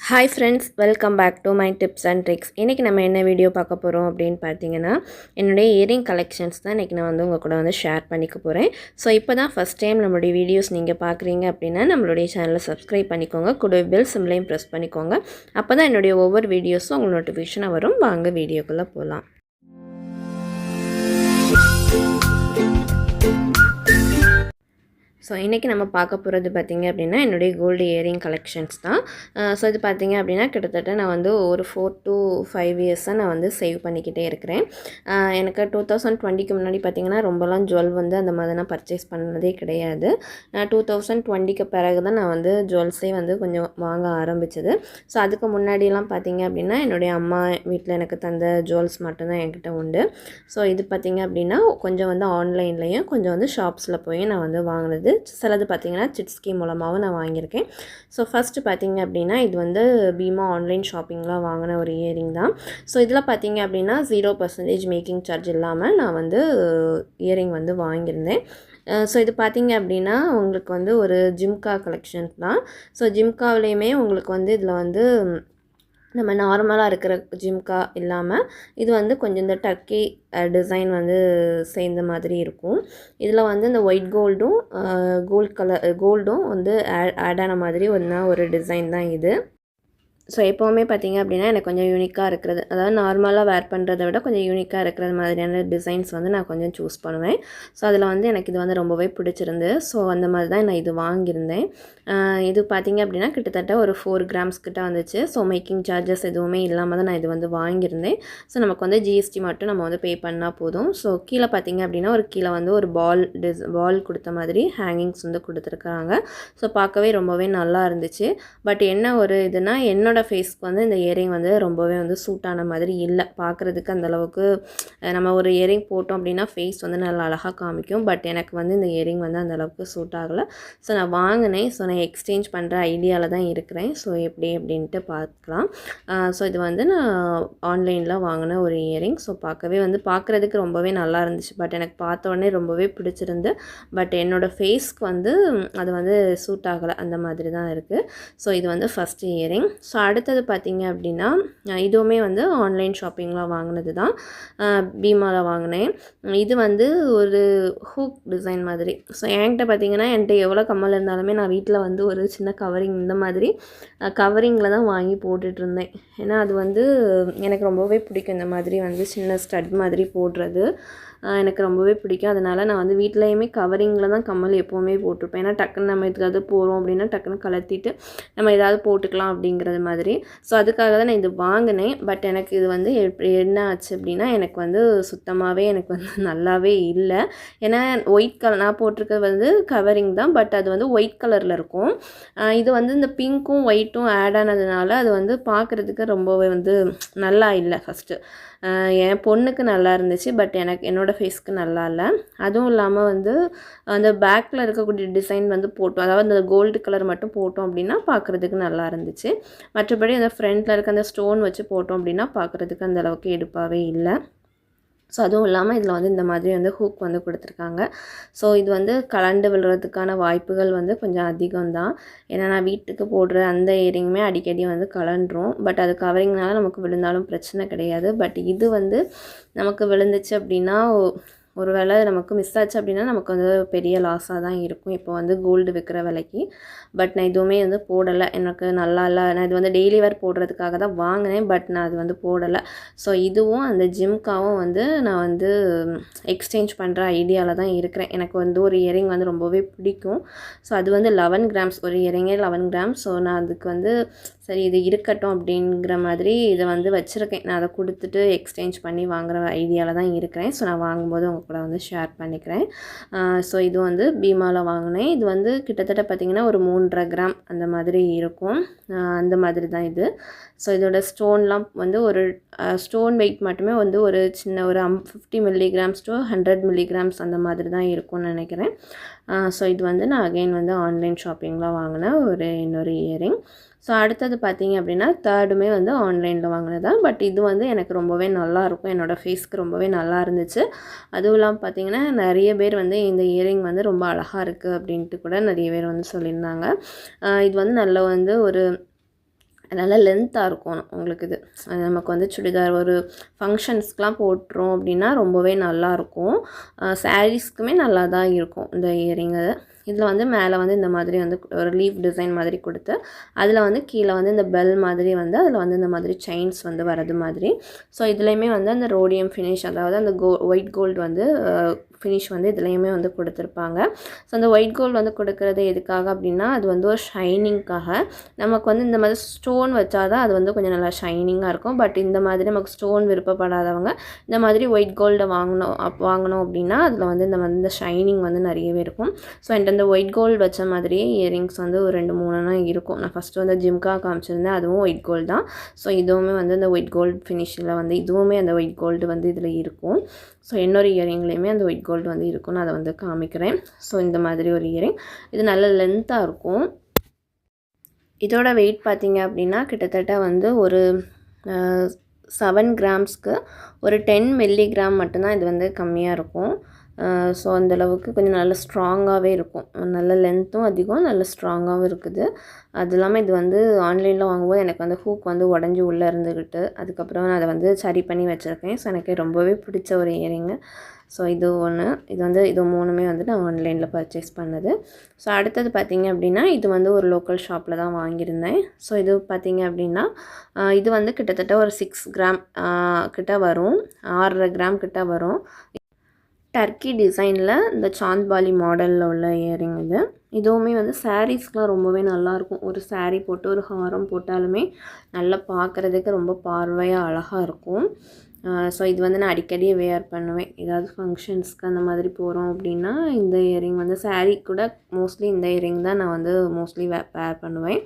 Hi friends, welcome back to my tips and tricks. இன்னைக்கு நம்ம என்ன வீடியோ பார்க்க போறோம் அப்படினு பார்த்தீங்கன்னா என்னுடைய இயரிங் கலெக்ஷன்ஸ் தான் இன்னைக்கு நான் வந்து உங்க கூட வந்து ஷேர் பண்ணிக்க போறேன். சோ இப்போதான் ஃபர்ஸ்ட் டைம் நம்மளுடைய வீடியோஸ் நீங்க பார்க்கறீங்க அப்படினா நம்மளுடைய சேனலை சப்ஸ்கிரைப் பண்ணிக்கோங்க. கூடவே பெல் சிம்பலையும் பிரஸ் பண்ணிக்கோங்க. அப்பதான் என்னுடைய ஒவ்வொரு வீடியோஸும் உங்களுக்கு நோட்டிஃபிகேஷனா வரும். வாங்க வீடியோக்குள்ள போலாம். ஸோ இன்றைக்கி நம்ம பார்க்க போகிறது பார்த்திங்க அப்படின்னா என்னுடைய கோல்டு இயரிங் கலெக்ஷன்ஸ் தான். ஸோ இது பார்த்திங்க அப்படின்னா கிட்டத்தட்ட நான் வந்து ஒரு 4 to 5 இயர்ஸாக நான் வந்து சேவ் பண்ணிக்கிட்டே இருக்கிறேன். எனக்கு 2020க்கு முன்னாடி பார்த்திங்கன்னா ரொம்பலாம் ஜுவல் வந்து அந்த மாதிரி நான் பர்ச்சேஸ் பண்ணதே கிடையாது. 2020க்கு பிறகு தான் நான் வந்து ஜுவல்ஸே வந்து கொஞ்சம் வாங்க ஆரம்பித்தது. ஸோ அதுக்கு முன்னாடியெல்லாம் பார்த்திங்க அப்படின்னா என்னுடைய அம்மா வீட்டில் எனக்கு தந்த ஜுவல்ஸ் மட்டும்தான் என்கிட்ட உண்டு. ஸோ இது பார்த்திங்க அப்படின்னா கொஞ்சம் வந்து ஆன்லைன்லேயும் கொஞ்சம் வந்து ஷாப்ஸில் போய் நான் வந்து வாங்கினது. சிலது பார்த்தீங்கன்னா சிட் ஸ்கீம் மூலமாகவும் நான் வாங்கியிருக்கேன். ஸோ ஃபஸ்ட்டு பார்த்தீங்க அப்படின்னா இது வந்து பீமா ஆன்லைன் ஷாப்பிங்கில் வாங்கின ஒரு இயரிங் தான். ஸோ இதில் பார்த்தீங்க அப்படின்னா 0% மேக்கிங் சார்ஜ் இல்லாமல் நான் வந்து இயரிங் வந்து வாங்கியிருந்தேன். ஸோ இது பார்த்தீங்க அப்படின்னா உங்களுக்கு வந்து ஒரு ஜிம்கா கலெக்ஷன் தான். ஸோ ஜிம்காவிலையுமே உங்களுக்கு வந்து இதில் வந்து நம்ம நார்மலாக இருக்கிற ஜிம்கா இல்லாமல் இது வந்து கொஞ்சம் இந்த டர்க்கி டிசைன் வந்து சேர்ந்த மாதிரி இருக்கும். இதில் வந்து இந்த ஒயிட் கோல்டும் வந்து ஆட் ஆன மாதிரி ஒரு டிசைன் தான் இது. ஸோ எப்போவுமே பார்த்திங்க அப்படின்னா எனக்கு கொஞ்சம் யூனிக்காக இருக்கிறது, அதாவது நார்மலாக வேர் பண்ணுறதை விட கொஞ்சம் யூனிக்காக இருக்கிறது மாதிரியான டிசைன்ஸ் வந்து நான் கொஞ்சம் சூஸ் பண்ணுவேன். ஸோ அதில் வந்து எனக்கு இது வந்து ரொம்பவே பிடிச்சிருந்து. ஸோ அந்த மாதிரி தான் நான் இது வாங்கியிருந்தேன். இது பார்த்திங்க அப்படின்னா கிட்டத்தட்ட ஒரு 4 grams கிட்ட வந்துச்சு. ஸோ மேக்கிங் சார்ஜஸ் எதுவுமே இல்லாமல் தான் நான் இது வந்து வாங்கியிருந்தேன். ஸோ நமக்கு வந்து ஜிஎஸ்டி மட்டும் நம்ம வந்து பே பண்ணால் போதும். ஸோ கீழே பார்த்திங்க அப்படின்னா கீழே வந்து ஒரு பால் கொடுத்த மாதிரி ஹேங்கிங்ஸ் வந்து கொடுத்துருக்காங்க. ஸோ பார்க்கவே ரொம்பவே நல்லா இருந்துச்சு. பட் என்ன ஒரு இதுனா என்னோட ஃபேஸ்க்கு வந்து இந்த இயரிங் வந்து ரொம்பவே வந்து சூட் ஆன மாதிரி இல்லை. பார்க்குறதுக்கு அந்தளவுக்கு நம்ம ஒரு இயரிங் போட்டோம் அப்படின்னா ஃபேஸ் வந்து நல்லா அழகாக காமிக்கும். பட் எனக்கு வந்து இந்த இயரிங் வந்து அந்தளவுக்கு சூட் ஆகலை. ஸோ நான் வாங்கினேன். ஸோ நான் எக்ஸ்சேஞ்ச் பண்ணுற ஐடியாவில் தான் இருக்கிறேன். ஸோ எப்படி அப்படின்ட்டு பார்க்கலாம். ஸோ இது வந்து நான் ஆன்லைனில் வாங்கின ஒரு இயரிங். ஸோ பார்க்குறதுக்கு ரொம்பவே நல்லா இருந்துச்சு. பட் எனக்கு பார்த்த உடனே ரொம்பவே பிடிச்சிருந்து. பட் என்னோடய ஃபேஸ்க்கு வந்து அது வந்து சூட் ஆகலை, அந்த மாதிரி தான் இருக்குது. ஸோ இது வந்து ஃபஸ்ட் இயரிங். ஸோ அடுத்தது பார்த்திங்க அப்படின்னா இதுவுமே வந்து ஆன்லைன் ஷாப்பிங்கில் வாங்கினது தான். பீமாவில் வாங்கினேன். இது வந்து ஒரு ஹூக் டிசைன் மாதிரி. ஸோ என்கிட்ட எவ்வளோ கம்மல் இருந்தாலுமே நான் வீட்டில் வந்து ஒரு சின்ன கவரிங் இந்த மாதிரி கவரிங்கில் தான் வாங்கி போட்டுட்ருந்தேன். ஏன்னா அது வந்து எனக்கு ரொம்பவே பிடிக்கும். இந்த மாதிரி வந்து சின்ன ஸ்டட் மாதிரி போடுறது எனக்கு ரொம்பவே பிடிக்கும். அதனால் நான் வந்து வீட்டிலையுமே கவரிங்கில் தான் கம்மல் எப்போவுமே போட்டிருப்பேன். ஏன்னா டக்குன்னு நம்ம எதுக்காவது போகிறோம் அப்படின்னா டக்குன்னு கலத்திட்டு நம்ம ஏதாவது போட்டுக்கலாம் அப்படிங்கிறது மாதிரி. ஸோ அதுக்காக தான் நான் இது வாங்கினேன். பட் எனக்கு இது வந்து என்ன ஆச்சு அப்படின்னா எனக்கு வந்து சுத்தமாகவே எனக்கு வந்து நல்லாவே இல்லை. ஏன்னா ஒயிட் கலர் நான் போட்டிருக்கிறது வந்து கவரிங் தான். பட் அது வந்து ஒயிட் கலரில் இருக்கும். இது வந்து இந்த பிங்க்கும் ஒயிட்டும் ஆட் ஆனதுனால அது வந்து பார்க்குறதுக்கு ரொம்பவே வந்து நல்லா இல்லை. ஃபஸ்ட்டு என் பொண்ணுக்கு நல்லா இருந்துச்சு. பட் என்னோடய ஃபேஸ்க்கு நல்லா இல்லை. அதுவும் இல்லாமல் வந்து அந்த பேக்கில் இருக்கக்கூடிய டிசைன் வந்து போட்டோம், அதாவது அந்த கோல்டு கலர் மட்டும் போட்டோம் அப்படின்னா பார்க்குறதுக்கு நல்லா இருந்துச்சு. மற்றபடி அந்த ஃப்ரண்ட்டில் இருக்க அந்த ஸ்டோன் வச்சு போட்டோம் அப்படின்னா பார்க்குறதுக்கு அந்தளவுக்கு எடுப்பாகவே இல்லை. ஸோ அதுவும் இல்லாமல் இதில் வந்து இந்த மாதிரி வந்து ஹூக் வந்து கொடுத்துருக்காங்க. ஸோ இது வந்து கலண்டு விழுறதுக்கான வாய்ப்புகள் வந்து கொஞ்சம் அதிகம்தான். ஏன்னா நான் வீட்டுக்கு போடுற அந்த இயரிங்குமே அடிக்கடி வந்து கலண்டுரும். பட் அது கவரிங்னால நமக்கு விழுந்தாலும் பிரச்சனை கிடையாது. பட் இது வந்து நமக்கு விழுந்துச்சு அப்படின்னா ஒரு வேளை நமக்கு மிஸ் ஆச்சு அப்படின்னா நமக்கு வந்து பெரிய லாஸாக தான் இருக்கும் இப்போ வந்து கோல்டு விற்கிற விலைக்கு. பட் நான் எதுவுமே வந்து போடலை. எனக்கு நல்லா இல்லை. நான் இது வந்து டெய்லி வேர் போடுறதுக்காக தான் வாங்கினேன். பட் நான் அது வந்து போடலை. ஸோ இதுவும் அந்த ஜிம்காவும் வந்து நான் வந்து எக்ஸ்சேஞ்ச் பண்ணுற ஐடியாவில் தான் இருக்கிறேன். எனக்கு வந்து ஒரு இயரிங் வந்து ரொம்பவே பிடிக்கும். ஸோ அது வந்து 11 grams, ஒரு இயரிங்கே 11 grams. ஸோ நான் அதுக்கு வந்து சரி இது இருக்கட்டும் அப்படிங்கிற மாதிரி இதை வந்து வச்சுருக்கேன். நான் அதை கொடுத்துட்டு எக்ஸ்சேஞ்ச் பண்ணி வாங்குகிற ஐடியாவில் தான் இருக்கிறேன். ஸோ நான் வாங்கும்போது உங்கள் கூட வந்து ஷேர் பண்ணிக்கிறேன். ஸோ இது வந்து பீமாவில் வாங்கினேன். இது வந்து கிட்டத்தட்ட பார்த்திங்கன்னா ஒரு 3.5 gram அந்த மாதிரி இருக்கும். அந்த மாதிரி தான் இது. ஸோ இதோட ஸ்டோன்லாம் வந்து ஒரு ஸ்டோன் வெயிட் மட்டுமே வந்து ஒரு சின்ன ஒரு 50 milligrams to 100 milligrams அந்த மாதிரி தான் இருக்கும்னு நினைக்கிறேன். ஸோ இது வந்து நான் அகைன் வந்து ஆன்லைன் ஷாப்பிங்கில் வாங்கின இன்னொரு இயரிங். ஸோ அடுத்தது பார்த்திங்க அப்படின்னா தேர்டுமே வந்து ஆன்லைனில் வாங்கினது தான். பட் இது வந்து எனக்கு ரொம்பவே நல்லாயிருக்கும். என்னோடய ஃபேஸ்க்கு ரொம்பவே நல்லா இருந்துச்சு. அதுவும் இல்லாமல் பார்த்திங்கன்னா நிறைய பேர் வந்து இந்த இயரிங் வந்து ரொம்ப அழகாக இருக்குது அப்படின்ட்டு கூட நிறைய பேர் வந்து சொல்லியிருந்தாங்க. இது வந்து நல்ல வந்து ஒரு நல்லா லென்த்தாக இருக்கும் உங்களுக்கு இது. அது நமக்கு வந்து சுடிதார் ஒரு ஃபங்க்ஷன்ஸ்க்கெலாம் போட்டுறோம் அப்படின்னா ரொம்பவே நல்லாயிருக்கும். சாரீஸ்க்குமே நல்லா தான் இருக்கும் இந்த இயரிங்கு. இதில் வந்து மேலே வந்து இந்த மாதிரி வந்து ஒரு லீஃப் டிசைன் மாதிரி கொடுத்து அதில் வந்து கீழே வந்து இந்த பெல் மாதிரி வந்து அதில் வந்து இந்த மாதிரி செயின்ஸ் வந்து வரது மாதிரி. ஸோ இதுலேயுமே வந்து அந்த ரோடியம் ஃபினிஷ், அதாவது அந்த ஒயிட் கோல்டு வந்து ஃபினிஷ் வந்து இதுலேயுமே வந்து கொடுத்துருப்பாங்க. ஸோ அந்த ஒயிட் கோல்டு வந்து கொடுக்குறது எதுக்காக அப்படின்னா அது வந்து ஒரு ஷைனிங்காக. நமக்கு வந்து இந்த மாதிரி ஸ்டோன் வச்சா தான் அது வந்து கொஞ்சம் நல்லா ஷைனிங்காக இருக்கும். பட் இந்த மாதிரி நமக்கு ஸ்டோன் விருப்பப்படாதவங்க இந்த மாதிரி ஒயிட் கோல்டை வாங்கினோம் அப்படின்னா அதில் வந்து இந்த ஷைனிங் வந்து நிறையவே இருக்கும். ஸோ என்கிட்ட இந்த ஒயிட் கோல்டு வச்ச மாதிரியே இயரிங்ஸ் வந்து ஒரு 2-3 இருக்கும். நான் ஃபஸ்ட்டு வந்து ஜிம்கா காமிச்சிருந்தேன், அதுவும் ஒயிட் கோல்டு தான். ஸோ இதுவுமே வந்து இந்த ஒயிட் கோல்டு ஃபினிஷில் வந்து இதுவுமே அந்த ஒயிட் கோல்டு வந்து இதில் இருக்கும். ஸோ இன்னொரு இயரிங்லேயுமே அந்த ஒயிட் கோல்டு வந்து இருக்கும், நான் அதை வந்து காமிக்கிறேன். ஸோ இந்த மாதிரி ஒரு இயரிங், இது நல்ல லென்த்தாக இருக்கும். இதோட வெயிட் பார்த்திங்க அப்படின்னா கிட்டத்தட்ட வந்து ஒரு 7 கிராம்ஸ்க்கு ஒரு 10 மில்லிகிராம் மட்டும்தான் இது வந்து கம்மியாக இருக்கும். ஸோ அந்தளவுக்கு கொஞ்சம் நல்ல ஸ்ட்ராங்காகவே இருக்கும். நல்ல லென்த்தும் அதிகம், நல்ல ஸ்ட்ராங்காகவும் இருக்குது. அது இல்லாமல் இது வந்து ஆன்லைனில் வாங்கும்போது எனக்கு வந்து ஹூக் வந்து உடஞ்சி உள்ளே இருந்துக்கிட்டு அதுக்கப்புறம் நான் அதை வந்து சரி பண்ணி வச்சுருக்கேன். ஸோ எனக்கு ரொம்பவே பிடிச்ச ஒரு இயரிங்கு. ஸோ இது ஒன்று, இது 3மே வந்து நான் ஆன்லைனில் பர்ச்சேஸ் பண்ணது. ஸோ அடுத்தது பார்த்திங்க அப்படின்னா இது வந்து ஒரு லோக்கல் ஷாப்பில் தான் வாங்கியிருந்தேன். ஸோ இது பார்த்திங்க அப்படின்னா இது வந்து கிட்டத்தட்ட ஒரு 6 கிராம் கிட்ட வரும், 6.5 கிராம் கிட்ட வரும். டர்க்கி டிசைனில் இந்த சாந்த்பாலி மாடலில் உள்ள இயரிங் இது. இதுவுமே வந்து சாரீஸ்க்கெலாம் ரொம்பவே நல்லாயிருக்கும். ஒரு சாரீ போட்டு ஒரு ஹாரம் போட்டாலுமே நல்லா பார்க்குறதுக்கு ரொம்ப பார்வையாக அழகாக இருக்கும். ஸோ இது வந்து நான் அடிக்கடி வேர் பண்ணுவேன். ஏதாவது ஃபங்க்ஷன்ஸ்க்கு அந்த மாதிரி போகிறோம் அப்படின்னா இந்த இயரிங் வந்து சாரீ கூட மோஸ்ட்லி இந்த இயரிங் தான் நான் வந்து மோஸ்ட்லி வேர் பண்ணுவேன்.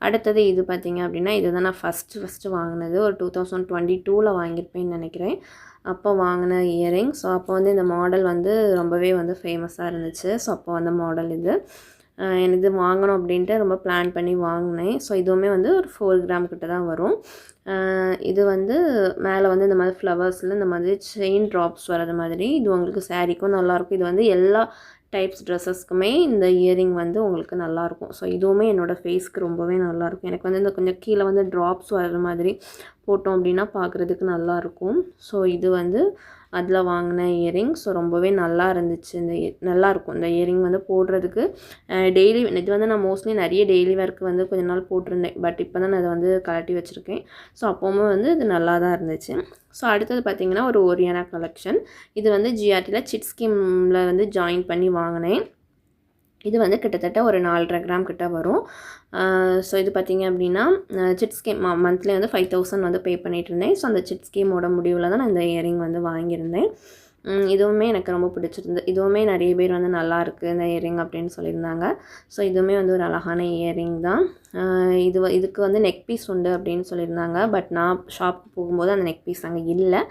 அடுத்தது இது பார்த்திங்க அப்படின்னா இது தான் நான் ஃபஸ்ட்டு வாங்கினது. ஒரு 2022 வாங்கியிருப்பேன்னு நினைக்கிறேன். அப்போ வாங்கின இயரிங். ஸோ அப்போ வந்து இந்த மாடல் வந்து ரொம்பவே வந்து ஃபேமஸாக இருந்துச்சு. ஸோ அப்போ வந்த மாடல் இது. எனக்கு இது வாங்கணும் அப்படின்ட்டு ரொம்ப பிளான் பண்ணி வாங்கினேன். ஸோ இதுவுமே வந்து ஒரு 4 கிராம் கிட்ட தான் வரும். இது வந்து மேலே வந்து இந்த மாதிரி ஃப்ளவர்ஸில் இந்த மாதிரி செயின் ட்ராப்ஸ் வர்றது மாதிரி. இது உங்களுக்கு சாரீக்கும் நல்லாயிருக்கும். இது வந்து எல்லா டைப்ஸ் ட்ரெஸ்ஸஸ்க்குமே இந்த இயரிங் வந்து உங்களுக்கு நல்லாயிருக்கும். ஸோ இதுவுமே என்னோடய ஃபேஸ்க்கு ரொம்பவே நல்லாயிருக்கும். எனக்கு வந்து இந்த கொஞ்சம் கீழே வந்து ட்ராப்ஸ் வர்ற மாதிரி போட்டோம் அப்படின்னா பார்க்குறதுக்கு நல்லாயிருக்கும். ஸோ இது வந்து அதில் வாங்கின இயரிங். ஸோ ரொம்பவே நல்லா இருந்துச்சு. நல்லாயிருக்கும் இந்த இயரிங் வந்து போடுறதுக்கு. டெய்லி இது வந்து நான் மோஸ்ட்லி நிறைய டெய்லி வேர்க்கு வந்து கொஞ்ச நாள் போட்டிருந்தேன். பட் இப்போ தான் நான் அதை வந்து கலட்டி வச்சுருக்கேன். ஸோ அப்போவுமே வந்து இது நல்லா தான் இருந்துச்சு. ஸோ அடுத்தது பார்த்திங்கன்னா ஒரு ஓரியானா கலெக்ஷன். இது வந்து ஜிஆர்டியில் சிட் ஸ்கீமில் வந்து ஜாயின் பண்ணி வாங்கினேன். இது வந்து கிட்டத்தட்ட ஒரு 4.5 கிராம் கிட்ட வரும். ஸோ இது பார்த்திங்க அப்படின்னா சிட் ஸ்கீம் மந்த்லி வந்து 5000 வந்து பே பண்ணிகிட்டு இருந்தேன். ஸோ அந்த சிட் ஸ்கீமோட முடிவில் தான் நான் இந்த இயரிங் வந்து வாங்கியிருந்தேன். இதுவுமே எனக்கு ரொம்ப பிடிச்சிருந்து. இதுவுமே நிறைய பேர் வந்து நல்லாயிருக்கு இந்த இயரிங் அப்படின்னு சொல்லியிருந்தாங்க. ஸோ இதுவுமே வந்து ஒரு அழகான இயரிங் தான். இதுக்கு வந்து நெக் பீஸ் உண்டு அப்படின்னு சொல்லியிருந்தாங்க. பட் நான் ஷாப்புக்கு போகும்போது அந்த நெக் பீஸ் அங்கே இல்லை.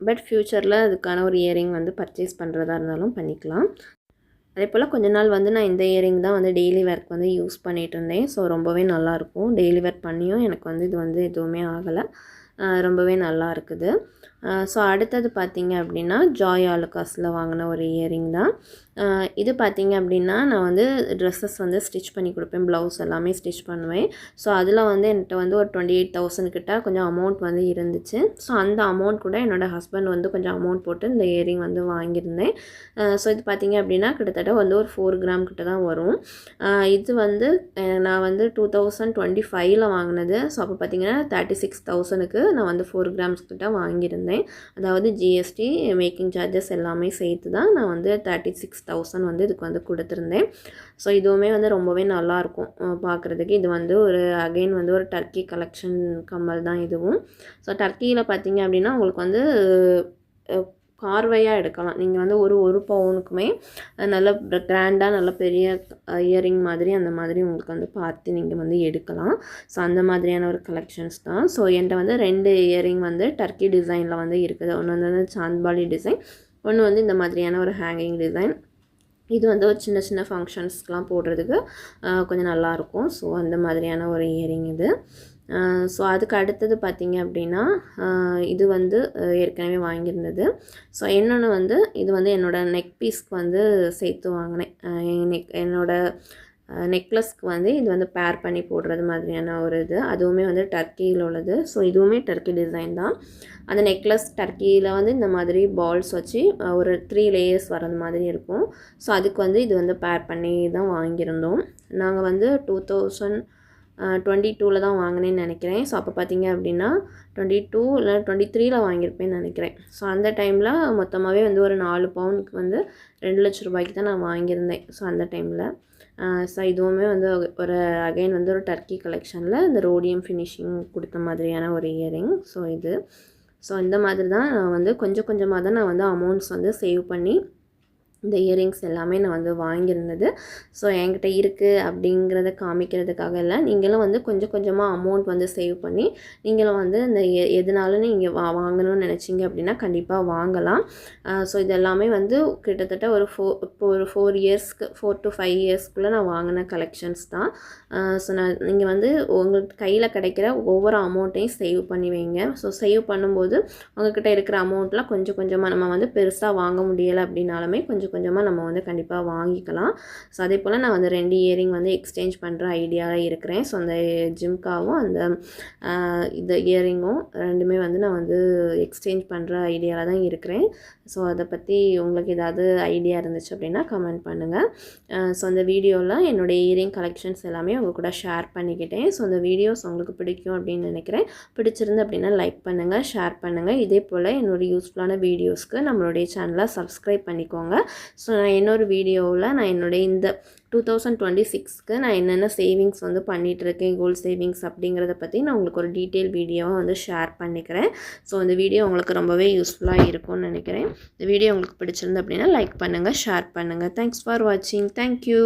பட் ஃப்யூச்சரில் அதுக்கான ஒரு இயரிங் வந்து பர்ச்சேஸ் பண்ணுறதா இருந்தாலும் பண்ணிக்கலாம். அதே போல் கொஞ்ச நாள் வந்து நான் இந்த இயரிங் தான் வந்து டெய்லி வேர்க்கு வந்து யூஸ் பண்ணிகிட்டு இருந்தேன். ஸோ ரொம்பவே நல்லாயிருக்கும். டெய்லி வேர் பண்ணியும் எனக்கு வந்து இது வந்து எதுவுமே ஆகலை. ரொம்பவே நல்லா இருக்குது. ஸோ அடுத்தது பார்த்திங்க அப்படின்னா ஜாய் ஆலுகாஸில் வாங்கின ஒரு இயரிங் தான். இது பார்த்திங்க அப்படின்னா நான் வந்து ட்ரெஸ்ஸஸ் வந்து ஸ்டிச் பண்ணி கொடுப்பேன். ப்ளவுஸ் எல்லாமே ஸ்டிச் பண்ணுவேன். ஸோ அதில் வந்து என்கிட்ட வந்து ஒரு 28,000 கிட்ட கொஞ்சம் அமௌண்ட் வந்து இருந்துச்சு. ஸோ அந்த அமௌண்ட் கூட என்னோடய ஹஸ்பண்ட் வந்து கொஞ்சம் அமௌண்ட் போட்டு இந்த இயரிங் வந்து வாங்கியிருந்தேன். ஸோ இது பார்த்திங்க அப்படின்னா கிட்டத்தட்ட வந்து ஒரு 4 கிராம் கிட்ட தான் வரும். இது வந்து நான் வந்து 2025 வாங்கினது. ஸோ அப்போ பார்த்திங்கன்னா 36,000க்கு நான் வந்து 4 கிராம்ஸ் கிட்ட வாங்கியிருந்தேன். அதாவது ஜிஎஸ்டி மேக்கிங் சார்ஜஸ் எல்லாமே சேர்த்து தான் நான் வந்து 36,000 வந்து இதுக்கு வந்து கொடுத்துருந்தேன். ஸோ இதுவுமே வந்து ரொம்பவே நல்லாயிருக்கும் பார்க்குறதுக்கு. இது வந்து ஒரு அகைன் வந்து ஒரு டர்க்கி கலெக்ஷன் கம்மல் தான் இதுவும். ஸோ டர்க்கியில் பார்த்திங்க அப்படின்னா உங்களுக்கு வந்து பார்வையாக எடுக்கலாம். நீங்கள் வந்து ஒரு பவுனுக்குமே நல்ல கிராண்டாக நல்ல பெரிய இயரிங் மாதிரி அந்த மாதிரி உங்களுக்கு வந்து பார்த்து நீங்கள் வந்து எடுக்கலாம். ஸோ அந்த மாதிரியான ஒரு கலெக்ஷன்ஸ் தான். ஸோ என்கிட்ட வந்து 2 இயரிங் வந்து டர்க்கி டிசைனில் வந்து இருக்குது. ஒன்று வந்து சாந்த்பாலி டிசைன், ஒன்று வந்து இந்த மாதிரியான ஒரு ஹேங்கிங் டிசைன். இது வந்து ஒரு சின்ன சின்ன ஃபங்க்ஷன்ஸ்க்கெலாம் போடுறதுக்கு கொஞ்சம் நல்லாயிருக்கும். ஸோ அந்த மாதிரியான ஒரு இயரிங் இது. ஸோ அதுக்கு அடுத்தது பார்த்திங்க அப்படின்னா இது வந்து ஏற்கனவே வாங்கியிருந்தது. ஸோ இன்னொன்று வந்து இது வந்து என்னோடய நெக் பீஸ்க்கு வந்து சேர்த்து வாங்கினேன். என்னோடய நெக்லஸ்க்கு வந்து இது வந்து பேர் பண்ணி போடுறது மாதிரியான ஒரு இது, அதுவுமே வந்து டர்க்கியில் உள்ளது. ஸோ இதுவுமே டர்க்கி டிசைன் தான். அந்த நெக்லஸ் டர்க்கியில் வந்து இந்த மாதிரி பால்ஸ் வச்சு ஒரு 3 லேயர்ஸ் வர்றது மாதிரி இருக்கும். ஸோ அதுக்கு வந்து இது வந்து பேர் பண்ணி தான் வாங்கியிருந்தோம். நாங்கள் வந்து 2022 தான் வாங்கினேன்னு நினைக்கிறேன். ஸோ அப்போ பார்த்தீங்க அப்படின்னா 22 இல்லை 23 வாங்கியிருப்பேன்னு நினைக்கிறேன். ஸோ அந்த டைமில் மொத்தமாகவே வந்து ஒரு 4 பவுனுக்கு வந்து 2 லட்ச ரூபாய்க்கு தான் நான் வாங்கியிருந்தேன். ஸோ அந்த டைமில் ஸோ இதுவுமே வந்து ஒரு அகைன் வந்து ஒரு டர்க்கி கலெக்ஷனில் இந்த ரோடியம் ஃபினிஷிங் கொடுத்த மாதிரியான ஒரு இயரிங். ஸோ இந்த மாதிரி தான் நான் வந்து கொஞ்சம் கொஞ்சமாக தான் நான் வந்து அமௌண்ட்ஸ் வந்து சேவ் பண்ணி இந்த இயரிங்ஸ் எல்லாமே நான் வந்து வாங்கியிருந்தது. ஸோ என்கிட்ட இருக்குது அப்படிங்கிறத காமிக்கிறதுக்காக இல்லை, நீங்களும் வந்து கொஞ்சம் கொஞ்சமாக அமௌண்ட் வந்து சேவ் பண்ணி நீங்களும் வந்து இந்த எதுனாலும் நீங்கள் வாங்கணும்னு நினச்சிங்க அப்படின்னா கண்டிப்பாக வாங்கலாம். ஸோ இது எல்லாமே வந்து கிட்டத்தட்ட ஒரு 4 இயர்ஸ்க்கு 4 to 5 இயர்ஸ்க்குள்ளே நான் வாங்கின கலெக்ஷன்ஸ் தான். ஸோ நீங்கள் வந்து உங்களுக்கு கையில் கிடைக்கிற ஒவ்வொரு அமௌண்ட்டையும் சேவ் பண்ணி வைங்க. ஸோ சேவ் பண்ணும்போது உங்கள்கிட்ட இருக்கிற அமௌண்ட்லாம் கொஞ்சம் கொஞ்சமாக நம்ம வந்து பெருசாக வாங்க முடியலை அப்படின்னாலுமே கொஞ்சம் கொஞ்சமாக நம்ம வந்து கண்டிப்பாக வாங்கிக்கலாம். ஸோ அதே போல் நான் வந்து 2 இயரிங் வந்து எக்ஸ்சேஞ்ச் பண்ணுற ஐடியாவில் இருக்கிறேன். ஸோ அந்த ஜிம்காவும் அந்த இந்த இயரிங்கும் ரெண்டுமே வந்து நான் வந்து எக்ஸ்சேஞ்ச் பண்ணுற ஐடியாவில் தான் இருக்கிறேன். ஸோ அதை பற்றி உங்களுக்கு ஏதாவது ஐடியா இருந்துச்சு அப்படின்னா கமெண்ட் பண்ணுங்கள். ஸோ அந்த வீடியோவில் என்னுடைய இயரிங் கலெக்ஷன்ஸ் எல்லாமே உங்கள் கூட ஷேர் பண்ணிக்கிட்டேன். ஸோ அந்த வீடியோஸ் உங்களுக்கு பிடிக்கும் அப்படின்னு நினைக்கிறேன். பிடிச்சிருந்து அப்படின்னா லைக் பண்ணுங்கள், ஷேர் பண்ணுங்கள். இதே போல் என்னோடய யூஸ்ஃபுல்லான வீடியோஸ்க்கு நம்மளுடைய சேனலை சப்ஸ்கிரைப் பண்ணிக்கோங்க. ஸோ நான் இன்னொரு வீடியோவில் நான் என்னுடைய இந்த 2026க்கு நான் என்னென்ன சேவிங்ஸ் வந்து பண்ணிகிட்ருக்கேன், கோல்ட் சேவிங்ஸ் அப்படிங்கிறத பற்றி நான் உங்களுக்கு ஒரு டீட்டெயில் வீடியோவாக வந்து ஷேர் பண்ணிக்கிறேன். ஸோ இந்த வீடியோ உங்களுக்கு ரொம்பவே யூஸ்ஃபுல்லாக இருக்கும்னு நினைக்கிறேன். இந்த வீடியோ உங்களுக்கு பிடிச்சிருந்து அப்படின்னா லைக் பண்ணுங்கள், ஷேர் பண்ணுங்கள். தேங்க்ஸ் ஃபார் வாட்சிங். தேங்க்யூ.